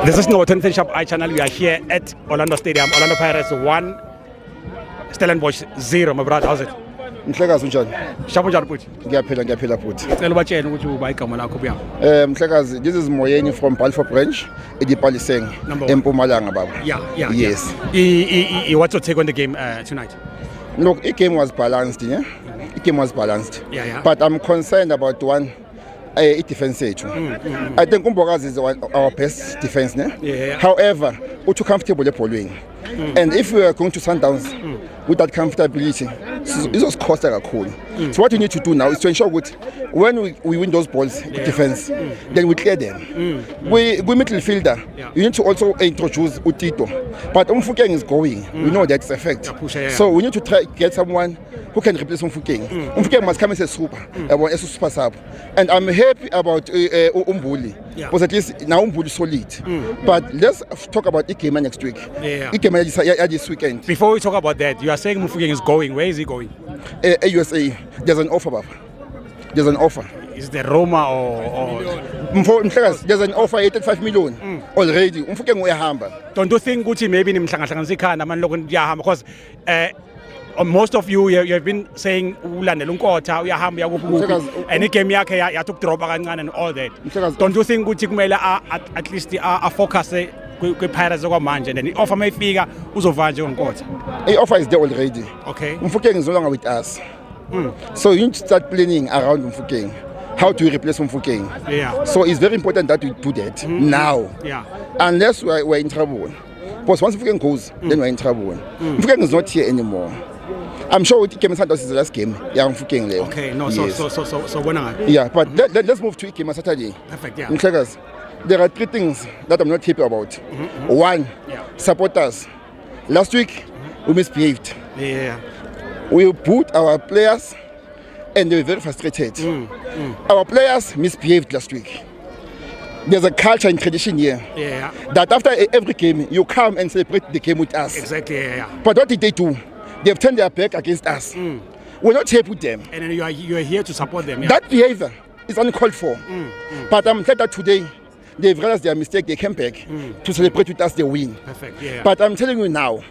This is Ngcobo 2010 Sharp Eye channel. We are here at Orlando Stadium. Orlando Pirates 1, Stellenbosch 0. My brother, how's it? Mhlekazi unjani? Shabu njani futhi? Ngiyaphila futhi. Ngicela ubatshele ukuthi uba igama lakho buyaphi. Mhlekazi, this is Moyeni from Balfour Branch, eDipaliseng, eMpumalanga baba. Yeah. Yes. What's your take on the game tonight? Look, the game was balanced, yeah? The game was balanced. Yeah. But I'm concerned about one defense yethu. I think Umbokazi is our best defense, ne? Yeah. However, we're too comfortable bowling. And if we are going to Sundowns with that comfortability, this was cost kakhulu. So what we need to do now is to ensure that when we win those balls, the defense, then we clear them. We middle fielder, you need to also introduce Utito. But Mfukeng is going. We know that's a fact. So we need to try get someone who can replace Mfukeng. Mfukeng must come as a super sub. And I'm happy about Umbuli. Because at least now Umbuli is solid. But let's talk about Ikema next week. Ikema this weekend. Before we talk about that, you are saying Mufukeng is going. Where is he going? USA. There's an offer, Baba. There's an offer. Is there Roma or there's an offer 85 million already. Mfukeng uyahamba. Don't you think ukuthi maybe nimhlangahlanganisa ikhanda manje lokho kuyahamba because most of you have been saying ulandela unkotha uyahamba yakuphi and igame yakhe yathi ukudropa kancane and all that. Don't you think ukuthi kumele at least a focus kwi-Pirates okwamanje and then i-offer mayifika uzova nje ngonkotha? I-offer is there already. Okay. Mfukeng is no longer with us. So you need to start planning around Mfukeng. How do we replace Mfukeng? Yeah. So it's very important that we do that now. Yeah. Unless we're in trouble. Because once Mfukeng goes, then we're in trouble. Mfukeng is not here anymore. I'm sure Ikema Sundowns is the last game. Yeah, Mfukeng there. Okay, no, yes. so when are yeah, but let's move to Ikema Saturday. Perfect, yeah. Mhlekazi, there are three things that I'm not happy about. One, supporters. Last week, we misbehaved. Yeah. We booed our players and they were very frustrated. Our players misbehaved last week. There's a culture and tradition here that after every game, you come and celebrate the game with us. Exactly, yeah. But what did they do? They've turned their back against us. We're not happy with them. And then you are here to support them. Yeah? That behavior is uncalled for. But I'm glad that today, they've realized their mistake, they came back to celebrate with us the win. Perfect, yeah. But I'm telling you now,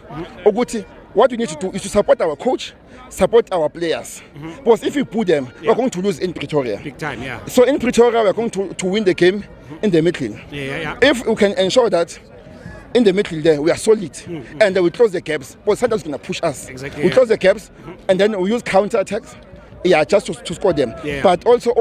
Oguti, what we need to do is to support our coach, support our players. Because if we put them, we're going to lose in Pretoria. Big time, yeah. So in Pretoria, we're going to win the game in the middle. Yeah. If we can ensure that in the middle there, we are solid and then we close the gaps, because Sundowns is going to push us. Exactly, we close the gaps and then we use counter attacks. Yeah, just to score them. Yeah. But also,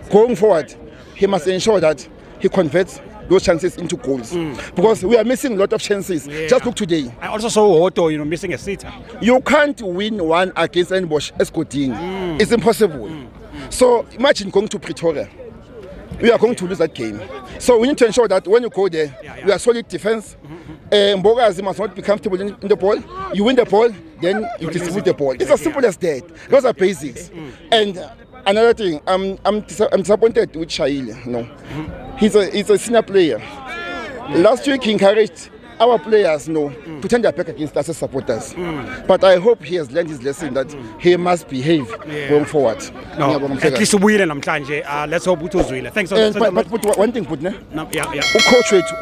going forward, he must ensure that he converts those chances into goals. Because we are missing a lot of chances. Just look today. I also saw Otto, missing a sitter. You can't win one against Stellenbosch escorting. It's impossible. So imagine going to Pretoria. We are going to lose that game. So we need to ensure that when you go there, we are solid defense. Mbokazi must not be comfortable in the ball. You win the ball, then you distribute the ball. It's as simple as that. Those are basics. And another thing, I'm disappointed with Shaile. No, he's a senior player. Last week he encouraged our players to turn their back against us as supporters. But I hope he has learned his lesson that he must behave going forward. No, at least ubuyile namhlanje. Let's hope ukuthi uzwile. Thanks. But one thing, put ne? Yeah.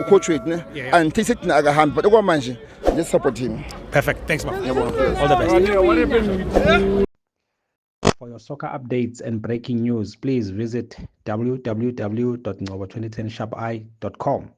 Coach rate ne? And take it na hand. But okwamanje, let's support him. Perfect. Thanks, man. All the best. For your soccer updates and breaking news, please visit www.ngcobo2010sharpeye.com.